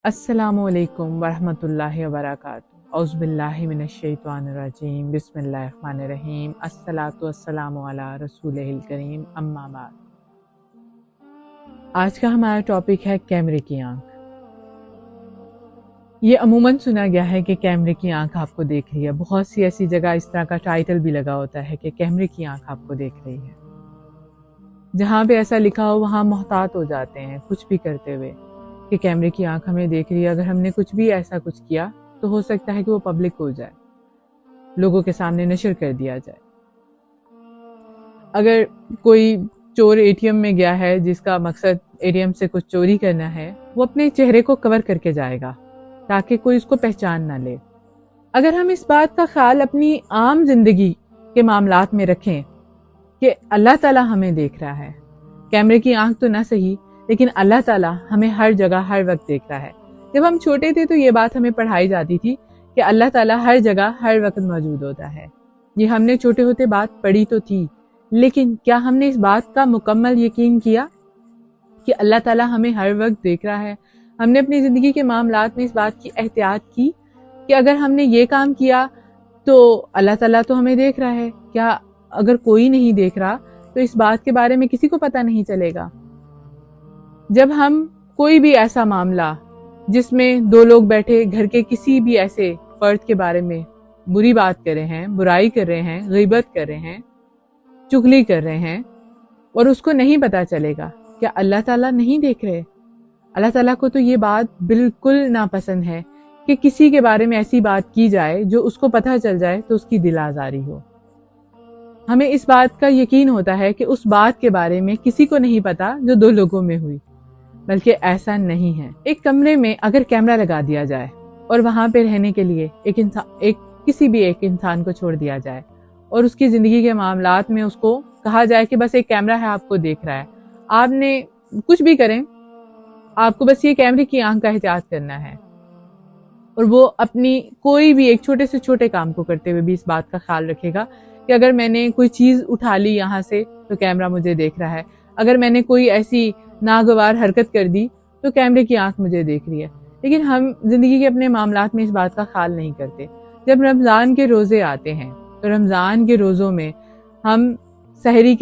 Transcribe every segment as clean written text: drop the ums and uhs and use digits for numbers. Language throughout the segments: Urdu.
السلام علیکم ورحمۃ اللہ وبرکاتہ۔ اعوذ باللہ من الشیطان الرجیم، بسم اللہ الرحمن الرحیم، الصلاۃ والسلام علی رسولہ الکریم، اما بعد۔ آج کا ہمارا ٹاپک ہے کیمرے کی آنکھ۔ یہ عموماً سنا گیا ہے کہ کیمرے کی آنکھ آپ کو دیکھ رہی ہے۔ بہت سی ایسی جگہ اس طرح کا ٹائٹل بھی لگا ہوتا ہے کہ کیمرے کی آنکھ آپ کو دیکھ رہی ہے۔ جہاں پہ ایسا لکھا ہو وہاں محتاط ہو جاتے ہیں کچھ بھی کرتے ہوئے کہ کیمرے کی آنکھ ہمیں دیکھ رہی ہے، اگر ہم نے کچھ بھی ایسا کچھ کیا تو ہو سکتا ہے کہ وہ پبلک ہو جائے، لوگوں کے سامنے نشر کر دیا جائے۔ اگر کوئی چور اے ٹی ایم میں گیا ہے جس کا مقصد اے ٹی ایم سے کچھ چوری کرنا ہے، وہ اپنے چہرے کو کور کر کے جائے گا تاکہ کوئی اس کو پہچان نہ لے۔ اگر ہم اس بات کا خیال اپنی عام زندگی کے معاملات میں رکھیں کہ اللہ تعالیٰ ہمیں دیکھ رہا ہے، کیمرے کی آنکھ تو نہ صحیح لیکن اللہ تعالیٰ ہمیں ہر جگہ ہر وقت دیکھ رہا ہے۔ جب ہم چھوٹے تھے تو یہ بات ہمیں پڑھائی جاتی تھی کہ اللہ تعالیٰ ہر جگہ ہر وقت موجود ہوتا ہے۔ یہ ہم نے چھوٹے ہوتے بات پڑھی تو تھی، لیکن کیا ہم نے اس بات کا مکمل یقین کیا کہ اللہ تعالیٰ ہمیں ہر وقت دیکھ رہا ہے؟ ہم نے اپنی زندگی کے معاملات میں اس بات کی احتیاط کی کہ اگر ہم نے یہ کام کیا تو اللہ تعالیٰ تو ہمیں دیکھ رہا ہے؟ کیا اگر کوئی نہیں دیکھ رہا تو اس بات کے بارے میں کسی کو پتہ نہیں چلے گا؟ جب ہم کوئی بھی ایسا معاملہ جس میں دو لوگ بیٹھے گھر کے کسی بھی ایسے فرد کے بارے میں بری بات کر رہے ہیں، برائی کر رہے ہیں، غیبت کر رہے ہیں، چغلی کر رہے ہیں، اور اس کو نہیں پتا چلے گا، کیا اللہ تعالیٰ نہیں دیکھ رہے؟ اللہ تعالیٰ کو تو یہ بات بالکل ناپسند ہے کہ کسی کے بارے میں ایسی بات کی جائے جو اس کو پتہ چل جائے تو اس کی دل آزاری ہو۔ ہمیں اس بات کا یقین ہوتا ہے کہ اس بات کے بارے میں کسی کو نہیں پتا جو دو لوگوں میں ہوئی، بلکہ ایسا نہیں ہے۔ ایک کمرے میں اگر کیمرہ لگا دیا جائے اور وہاں پہ رہنے کے لیے کسی بھی ایک انسان کو چھوڑ دیا جائے اور اس کی زندگی کے معاملات میں اس کو کہا جائے کہ بس ایک کیمرہ ہے آپ کو دیکھ رہا ہے، آپ نے کچھ بھی کریں، آپ کو بس یہ کیمرے کی آنکھ کا احتیاط کرنا ہے، اور وہ اپنی کوئی بھی ایک چھوٹے سے چھوٹے کام کو کرتے ہوئے بھی اس بات کا خیال رکھے گا کہ اگر میں نے کوئی چیز اٹھا لی یہاں سے تو کیمرہ مجھے دیکھ رہا ہے، اگر میں نے کوئی ایسی ناگوار حرکت کر دی تو کیمرے کی آنکھ مجھے دیکھ رہی ہے۔ لیکن ہم زندگی کے اپنے معاملات میں اس بات کا خیال نہیں کرتے۔ جب رمضان کے روزے آتے ہیں تو رمضان کے روزوں میں ہم سحری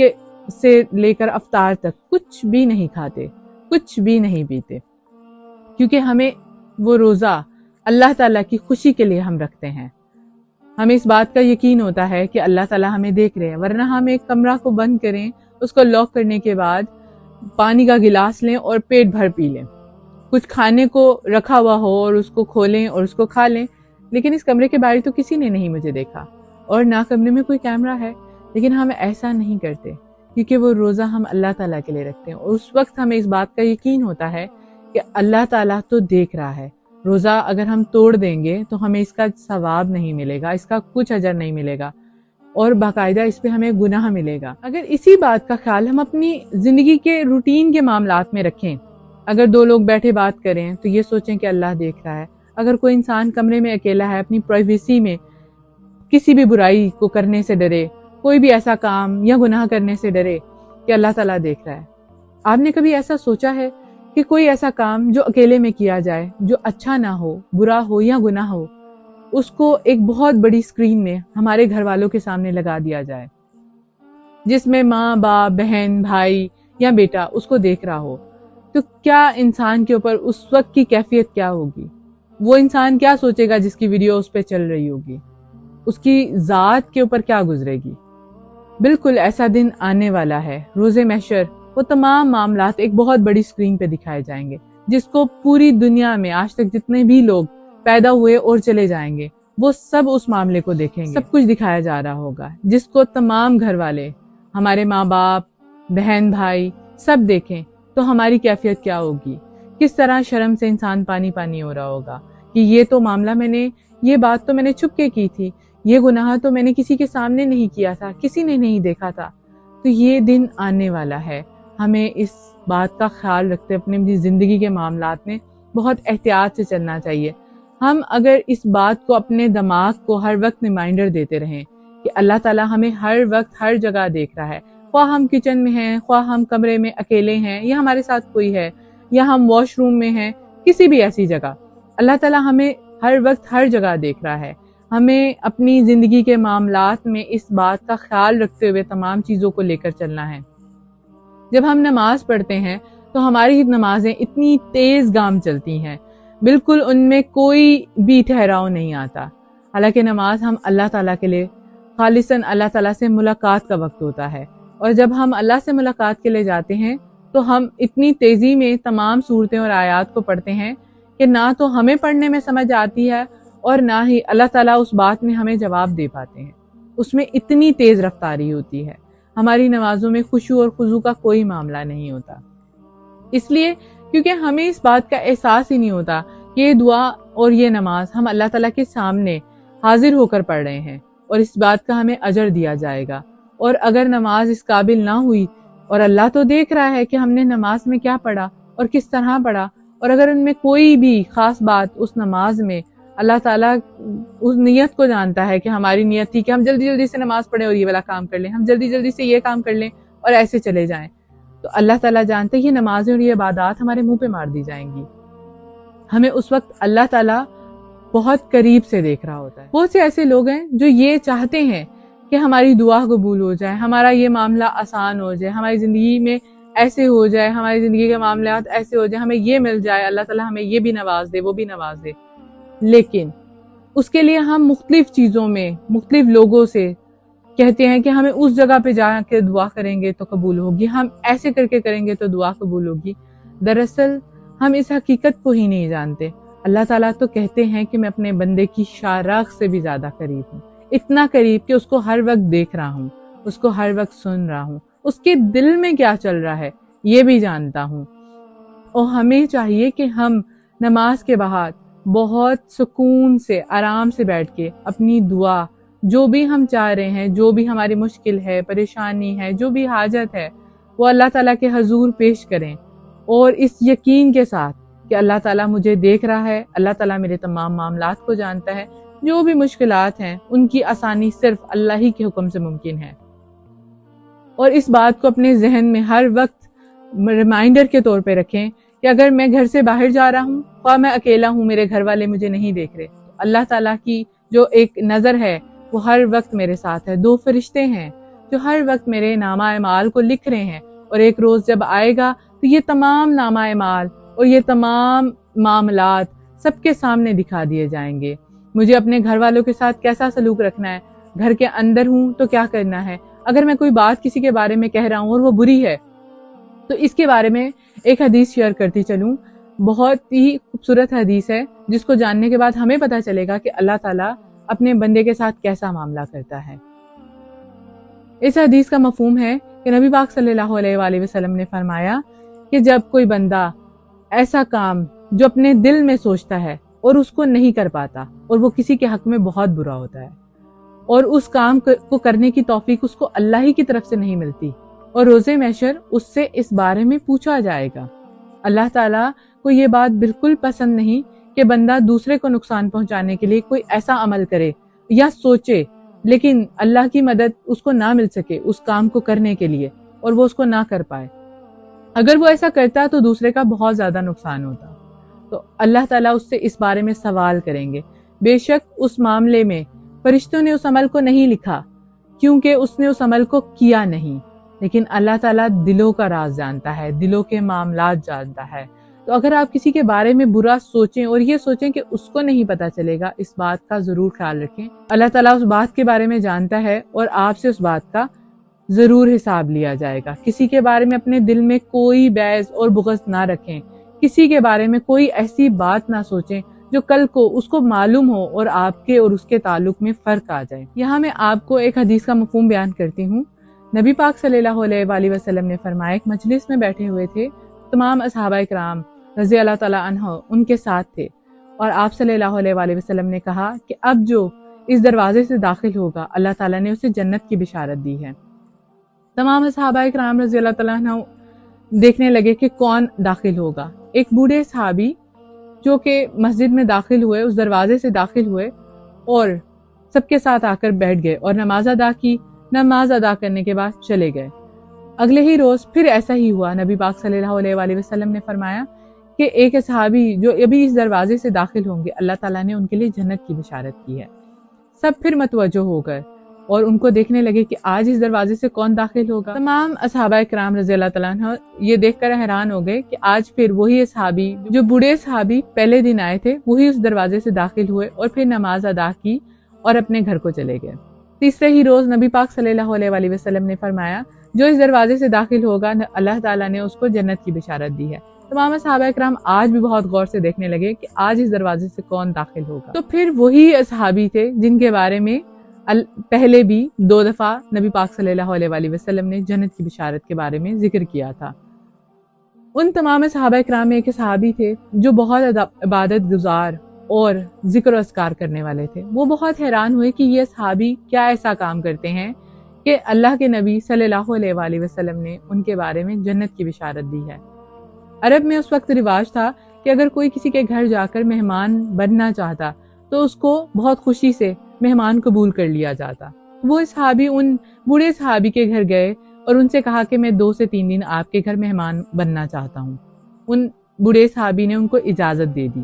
سے لے کر افطار تک کچھ بھی نہیں کھاتے، کچھ بھی نہیں پیتے، کیونکہ ہمیں وہ روزہ اللہ تعالیٰ کی خوشی کے لیے ہم رکھتے ہیں۔ ہمیں اس بات کا یقین ہوتا ہے کہ اللہ تعالیٰ ہمیں دیکھ رہے ہیں، ورنہ ہم ایک کمرہ کو بند کریں، اس کو لاک کرنے کے بعد پانی کا گلاس لیں اور پیٹ بھر پی لیں، کچھ کھانے کو رکھا ہوا ہو اور اس کو کھولیں اور اس کو کھا لیں، لیکن اس کمرے کے باہر تو کسی نے نہیں مجھے دیکھا اور نہ کمرے میں کوئی کیمرہ ہے، لیکن ہم ایسا نہیں کرتے کیونکہ وہ روزہ ہم اللہ تعالیٰ کے لیے رکھتے ہیں، اور اس وقت ہمیں اس بات کا یقین ہوتا ہے کہ اللہ تعالیٰ تو دیکھ رہا ہے۔ روزہ اگر ہم توڑ دیں گے تو ہمیں اس کا ثواب نہیں ملے گا، اس کا کچھ اجر نہیں ملے گا، اور باقاعدہ اس پہ ہمیں گناہ ملے گا۔ اگر اسی بات کا خیال ہم اپنی زندگی کے روٹین کے معاملات میں رکھیں، اگر دو لوگ بیٹھے بات کریں تو یہ سوچیں کہ اللہ دیکھ رہا ہے، اگر کوئی انسان کمرے میں اکیلا ہے اپنی پرائیویسی میں کسی بھی برائی کو کرنے سے ڈرے، کوئی بھی ایسا کام یا گناہ کرنے سے ڈرے کہ اللہ تعالیٰ دیکھ رہا ہے۔ آپ نے کبھی ایسا سوچا ہے کہ کوئی ایسا کام جو اکیلے میں کیا جائے، جو اچھا نہ ہو، برا ہو یا گناہ ہو، اس کو ایک بہت بڑی اسکرین میں ہمارے گھر والوں کے سامنے لگا دیا جائے، جس میں ماں، باپ، بہن، بھائی یا بیٹا اس کو دیکھ رہا ہو، تو کیا انسان کے اوپر اس وقت کی کیفیت کیا ہوگی؟ وہ انسان کیا سوچے گا جس کی ویڈیو اس پہ چل رہی ہوگی؟ اس کی ذات کے اوپر کیا گزرے گی؟ بالکل ایسا دن آنے والا ہے، روز محشر، وہ تمام معاملات ایک بہت بڑی اسکرین پہ دکھائے جائیں گے، جس کو پوری دنیا میں آج تک جتنے بھی لوگ پیدا ہوئے اور چلے جائیں گے وہ سب اس معاملے کو دیکھیں گے، سب کچھ دکھایا جا رہا ہوگا، جس کو تمام گھر والے، ہمارے ماں باپ، بہن، بھائی سب دیکھیں تو ہماری کیفیت کیا ہوگی؟ کس طرح شرم سے انسان پانی پانی ہو رہا ہوگا کہ یہ تو معاملہ یہ بات تو میں نے چھپ کے کی تھی، یہ گناہ تو میں نے کسی کے سامنے نہیں کیا تھا، کسی نے نہیں دیکھا تھا۔ تو یہ دن آنے والا ہے، ہمیں اس بات کا خیال رکھتے اپنی زندگی کے معاملات میں بہت احتیاط سے چلنا چاہیے۔ ہم اگر اس بات کو اپنے دماغ کو ہر وقت ریمائنڈر دیتے رہیں کہ اللہ تعالیٰ ہمیں ہر وقت ہر جگہ دیکھ رہا ہے، خواہ ہم کچن میں ہیں، خواہ ہم کمرے میں اکیلے ہیں یا ہمارے ساتھ کوئی ہے، یا ہم واش روم میں ہیں، کسی بھی ایسی جگہ، اللہ تعالیٰ ہمیں ہر وقت ہر جگہ دیکھ رہا ہے. ہمیں اپنی زندگی کے معاملات میں اس بات کا خیال رکھتے ہوئے تمام چیزوں کو لے کر چلنا ہے. جب ہم نماز پڑھتے ہیں تو ہماری نمازیں اتنی تیز گام چلتی ہیں، بالکل ان میں کوئی بھی ٹھہراؤ نہیں آتا. حالانکہ نماز ہم اللہ تعالیٰ کے لیے خالصاً اللہ تعالیٰ سے ملاقات کا وقت ہوتا ہے، اور جب ہم اللہ سے ملاقات کے لیے جاتے ہیں تو ہم اتنی تیزی میں تمام صورتیں اور آیات کو پڑھتے ہیں کہ نہ تو ہمیں پڑھنے میں سمجھ آتی ہے اور نہ ہی اللہ تعالیٰ اس بات میں ہمیں جواب دے پاتے ہیں. اس میں اتنی تیز رفتاری ہوتی ہے. ہماری نمازوں میں خشوع اور خضوع کا کوئی معاملہ نہیں ہوتا، اس لیے کیونکہ ہمیں اس بات کا احساس ہی نہیں ہوتا کہ یہ دعا اور یہ نماز ہم اللہ تعالیٰ کے سامنے حاضر ہو کر پڑھ رہے ہیں اور اس بات کا ہمیں اجر دیا جائے گا. اور اگر نماز اس قابل نہ ہوئی، اور اللہ تو دیکھ رہا ہے کہ ہم نے نماز میں کیا پڑھا اور کس طرح پڑھا، اور اگر ان میں کوئی بھی خاص بات اس نماز میں، اللہ تعالیٰ اس نیت کو جانتا ہے کہ ہماری نیت تھی کہ ہم جلدی جلدی سے نماز پڑھیں اور یہ والا کام کر لیں، ہم جلدی جلدی سے یہ کام کر لیں اور ایسے چلے جائیں، تو اللہ تعالیٰ جانتے ہیں یہ نمازیں اور یہ عبادات ہمارے منہ پہ مار دی جائیں گی. ہمیں اس وقت اللہ تعالیٰ بہت قریب سے دیکھ رہا ہوتا ہے. بہت سے ایسے لوگ ہیں جو یہ چاہتے ہیں کہ ہماری دعا قبول ہو جائے، ہمارا یہ معاملہ آسان ہو جائے، ہماری زندگی میں ایسے ہو جائے، ہماری زندگی کے معاملات ایسے ہو جائے، ہمیں یہ مل جائے، اللہ تعالیٰ ہمیں یہ بھی نواز دے، وہ بھی نواز دے. لیکن اس کے لیے ہم مختلف چیزوں میں مختلف لوگوں سے کہتے ہیں کہ ہمیں اس جگہ پہ جا کے دعا کریں گے تو قبول ہوگی، ہم ایسے کر کے کریں گے تو دعا قبول ہوگی. دراصل ہم اس حقیقت کو ہی نہیں جانتے. اللہ تعالیٰ تو کہتے ہیں کہ میں اپنے بندے کی شارخ سے بھی زیادہ قریب ہوں، اتنا قریب کہ اس کو ہر وقت دیکھ رہا ہوں، اس کو ہر وقت سن رہا ہوں، اس کے دل میں کیا چل رہا ہے یہ بھی جانتا ہوں. اور ہمیں چاہیے کہ ہم نماز کے بعد بہت سکون سے آرام سے بیٹھ کے اپنی دعا، جو بھی ہم چاہ رہے ہیں، جو بھی ہماری مشکل ہے، پریشانی ہے، جو بھی حاجت ہے، وہ اللہ تعالیٰ کے حضور پیش کریں، اور اس یقین کے ساتھ کہ اللہ تعالیٰ مجھے دیکھ رہا ہے، اللہ تعالیٰ میرے تمام معاملات کو جانتا ہے، جو بھی مشکلات ہیں ان کی آسانی صرف اللہ ہی کے حکم سے ممکن ہے. اور اس بات کو اپنے ذہن میں ہر وقت ریمائنڈر کے طور پہ رکھیں کہ اگر میں گھر سے باہر جا رہا ہوں، خواہ میں اکیلا ہوں، میرے گھر والے مجھے نہیں دیکھ رہے، تو اللہ تعالیٰ کی جو ایک نظر ہے وہ ہر وقت میرے ساتھ ہے. 2 فرشتے ہیں جو ہر وقت میرے نامہ اعمال کو لکھ رہے ہیں، اور ایک روز جب آئے گا تو یہ تمام نامہ اعمال اور یہ تمام معاملات سب کے سامنے دکھا دیے جائیں گے. مجھے اپنے گھر والوں کے ساتھ کیسا سلوک رکھنا ہے، گھر کے اندر ہوں تو کیا کرنا ہے، اگر میں کوئی بات کسی کے بارے میں کہہ رہا ہوں اور وہ بری ہے تو اس کے بارے میں ایک حدیث شیئر کرتی چلوں. بہت ہی خوبصورت حدیث ہے جس کو جاننے کے بعد ہمیں پتہ چلے گا کہ اللہ تعالیٰ اپنے بندے کے ساتھ کیسا معاملہ کرتا ہے. اس حدیث کا مفہوم ہے کہ نبی پاک صلی اللہ علیہ وآلہ وسلم نے فرمایا کہ جب کوئی بندہ ایسا کام جو اپنے دل میں سوچتا ہے اور اس کو نہیں کر پاتا، اور وہ کسی کے حق میں بہت برا ہوتا ہے، اور اس کام کو کرنے کی توفیق اس کو اللہ ہی کی طرف سے نہیں ملتی، اور روز محشر اس سے اس بارے میں پوچھا جائے گا. اللہ تعالیٰ کو یہ بات بالکل پسند نہیں کہ بندہ دوسرے کو نقصان پہنچانے کے لیے کوئی ایسا عمل کرے یا سوچے، لیکن اللہ کی مدد اس کو نہ مل سکے اس کام کو کرنے کے لیے، اور وہ اس کو نہ کر پائے. اگر وہ ایسا کرتا تو دوسرے کا بہت زیادہ نقصان ہوتا. تو اللہ تعالیٰ اس سے اس بارے میں سوال کریں گے. بے شک اس معاملے میں فرشتوں نے اس عمل کو نہیں لکھا کیونکہ اس نے اس عمل کو کیا نہیں، لیکن اللہ تعالیٰ دلوں کا راز جانتا ہے، دلوں کے معاملات جانتا ہے. تو اگر آپ کسی کے بارے میں برا سوچیں اور یہ سوچیں کہ اس کو نہیں پتا چلے گا، اس بات کا ضرور خیال رکھیں. اللہ تعالیٰ اس بات کے بارے میں جانتا ہے اور آپ سے اس بات کا ضرور حساب لیا جائے گا. کسی کے بارے میں اپنے دل میں کوئی بیض اور بغض نہ رکھیں، کسی کے بارے میں کوئی ایسی بات نہ سوچیں جو کل کو اس کو معلوم ہو اور آپ کے اور اس کے تعلق میں فرق آ جائے. یہاں میں آپ کو ایک حدیث کا مفہوم بیان کرتی ہوں. نبی پاک صلی اللہ علیہ وآلہ وسلم نے فرمایا، ایک مجلس میں بیٹھے ہوئے تھے، تمام اصحابہ کرام رضی اللہ تعالیٰ عنہ ان کے ساتھ تھے، اور آپ صلی اللہ علیہ وآلہ وسلم نے کہا کہ اب جو اس دروازے سے داخل ہوگا اللہ تعالیٰ نے اسے جنت کی بشارت دی ہے. تمام اصحابہ کرام رضی اللہ تعالیٰ عنہ دیکھنے لگے کہ کون داخل ہوگا. ایک بوڑھے صحابی جو کہ مسجد میں داخل ہوئے، اس دروازے سے داخل ہوئے اور سب کے ساتھ آ کر بیٹھ گئے اور نماز ادا کی. نماز ادا کرنے کے بعد چلے گئے. اگلے ہی روز پھر ایسا ہی ہوا. نبی پاک صلی اللہ علیہ وآلہ وسلم نے فرمایا کہ ایک صحابی جو ابھی اس دروازے سے داخل ہوں گے اللہ تعالیٰ نے ان کے لیے جنت کی بشارت کی ہے۔ سب پھر متوجہ ہو کر اور ان کو دیکھنے لگے کہ آج اس دروازے سے کون داخل ہوگا۔ تمام صحابہ کرام رضی اللہ تعالیٰ عنہ یہ دیکھ کر حیران ہو گئے کہ آج پھر وہی صحابی جو بوڑھے صحابی پہلے دن آئے تھے وہی اس دروازے سے داخل ہوئے اور پھر نماز ادا کی اور اپنے گھر کو چلے گئے۔ تیسرے ہی روز نبی پاک صلی اللہ علیہ وآلہ وسلم نے فرمایا جو اس دروازے سے داخل ہوگا اللہ تعالیٰ نے اس کو جنت کی بشارت دی ہے۔ تمام صحابہ کرام آج بھی بہت غور سے دیکھنے لگے کہ آج اس دروازے سے کون داخل ہوگا۔ تو پھر وہی صحابی تھے جن کے بارے میں پہلے بھی 2 دفعہ نبی پاک صلی اللہ علیہ وآلہ وسلم نے جنت کی بشارت کے بارے میں ذکر کیا تھا۔ ان تمام صحابہ کرام میں ایک صحابی تھے جو بہت عبادت گزار اور ذکر و اذکار کرنے والے تھے۔ وہ بہت حیران ہوئے کہ یہ صحابی کیا ایسا کام کرتے ہیں کہ اللہ کے نبی صلی اللہ علیہ وآلہ وسلم نے ان کے بارے میں جنت کی بشارت دی ہے۔ عرب میں اس وقت رواج تھا کہ اگر کوئی کسی کے گھر جا کر مہمان بننا چاہتا تو اس کو بہت خوشی سے مہمان قبول کر لیا جاتا۔ وہ صحابی ان بوڑھے صحابی کے گھر گئے اور ان سے کہا کہ میں 2 سے 3 دن آپ کے گھر مہمان بننا چاہتا ہوں۔ ان بوڑھے صحابی نے ان کو اجازت دے دی۔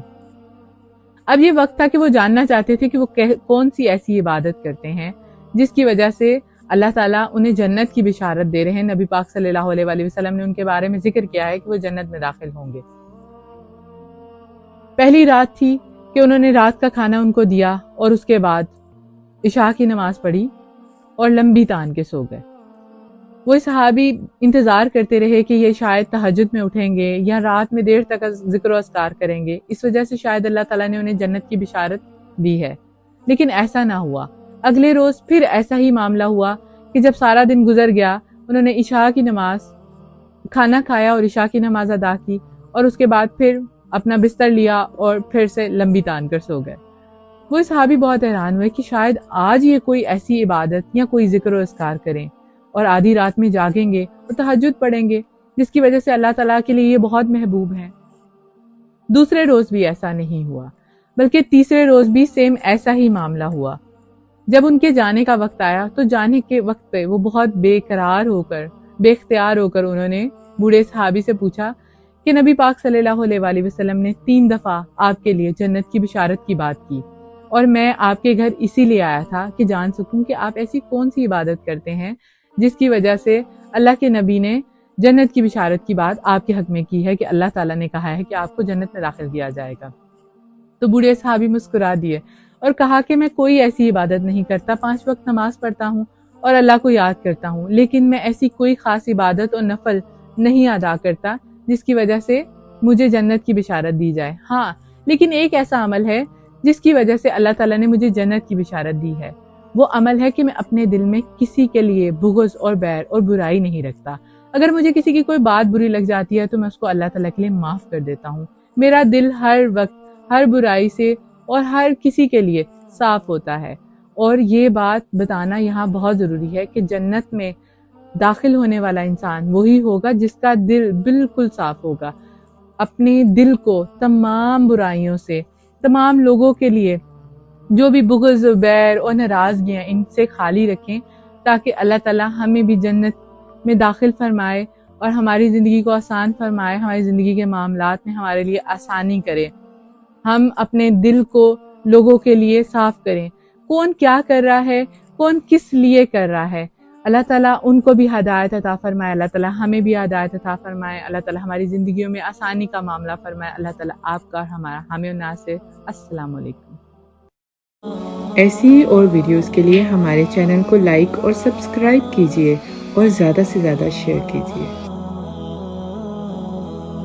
اب یہ وقت تھا کہ وہ جاننا چاہتے تھے کہ وہ کون سی ایسی عبادت کرتے ہیں جس کی وجہ سے اللہ تعالیٰ انہیں جنت کی بشارت دے رہے ہیں۔ نبی پاک صلی اللہ علیہ وآلہ وسلم نے ان کے بارے میں ذکر کیا ہے کہ وہ جنت میں داخل ہوں گے۔ پہلی رات تھی کہ انہوں نے رات کا کھانا ان کو دیا اور اس کے بعد عشاء کی نماز پڑھی اور لمبی تان کے سو گئے۔ وہ صحابی انتظار کرتے رہے کہ یہ شاید تہجد میں اٹھیں گے یا رات میں دیر تک ذکر و اذکار کریں گے، اس وجہ سے شاید اللہ تعالیٰ نے انہیں جنت کی بشارت دی ہے، لیکن ایسا نہ ہوا۔ اگلے روز پھر ایسا ہی معاملہ ہوا کہ جب سارا دن گزر گیا انہوں نے عشاء کی نماز کھانا کھایا اور عشاء کی نماز ادا کی اور اس کے بعد پھر اپنا بستر لیا اور پھر سے لمبی تان کر سو گئے۔ وہ صحابی بہت حیران ہوئے کہ شاید آج یہ کوئی ایسی عبادت یا کوئی ذکر و اذکار کریں اور آدھی رات میں جاگیں گے اور تہجد پڑھیں گے جس کی وجہ سے اللہ تعالیٰ کے لیے یہ بہت محبوب ہے۔ دوسرے روز بھی ایسا نہیں ہوا، بلکہ تیسرے روز بھی سیم ایسا ہی معاملہ ہوا۔ جب ان کے جانے کا وقت آیا تو جانے کے وقت پہ وہ بہت بے اختیار ہو کر انہوں نے بوڑھے صحابی سے پوچھا کہ نبی پاک صلی اللہ علیہ وآلہ وسلم نے 3 دفعہ آپ کے لیے جنت کی بشارت کی بات کی اور میں آپ کے گھر اسی لیے آیا تھا کہ جان سکوں کہ آپ ایسی کون سی عبادت کرتے ہیں جس کی وجہ سے اللہ کے نبی نے جنت کی بشارت کی بات آپ کے حق میں کی ہے کہ اللہ تعالیٰ نے کہا ہے کہ آپ کو جنت میں داخل کیا جائے گا۔ تو بوڑھے صحابی مسکرا دیے اور کہا کہ میں کوئی ایسی عبادت نہیں کرتا، 5 وقت نماز پڑھتا ہوں اور اللہ کو یاد کرتا ہوں، لیکن میں ایسی کوئی خاص عبادت اور نفل نہیں ادا کرتا جس کی وجہ سے مجھے جنت کی بشارت دی جائے۔ ہاں، لیکن ایک ایسا عمل ہے جس کی وجہ سے اللہ تعالیٰ نے مجھے جنت کی بشارت دی ہے۔ وہ عمل ہے کہ میں اپنے دل میں کسی کے لیے بغض اور بیر اور برائی نہیں رکھتا۔ اگر مجھے کسی کی کوئی بات بری لگ جاتی ہے تو میں اس کو اللہ تعالیٰ کے لیے معاف کر دیتا ہوں۔ میرا دل ہر وقت ہر برائی سے اور ہر کسی کے لیے صاف ہوتا ہے۔ اور یہ بات بتانا یہاں بہت ضروری ہے کہ جنت میں داخل ہونے والا انسان وہی ہوگا جس کا دل بالکل صاف ہوگا۔ اپنے دل کو تمام برائیوں سے، تمام لوگوں کے لیے جو بھی بغض، بیر اور ناراضگیاں ان سے خالی رکھیں تاکہ اللہ تعالیٰ ہمیں بھی جنت میں داخل فرمائے اور ہماری زندگی کو آسان فرمائے، ہماری زندگی کے معاملات میں ہمارے لیے آسانی کرے۔ ہم اپنے دل کو لوگوں کے لیے صاف کریں، کون کیا کر رہا ہے، کون کس لیے کر رہا ہے، اللہ تعالیٰ ان کو بھی ہدایت عطا فرمائے، اللہ تعالیٰ ہمیں بھی ہدایت عطا فرمائے، اللہ تعالیٰ ہماری زندگیوں میں آسانی کا معاملہ فرمائے، اللہ تعالیٰ آپ کا اور ہمارا ہمیں اور ناز سے۔ السلام علیکم۔ ایسی اور ویڈیوز کے لیے ہمارے چینل کو لائک اور سبسکرائب کیجیے اور زیادہ سے زیادہ شیئر کیجیے۔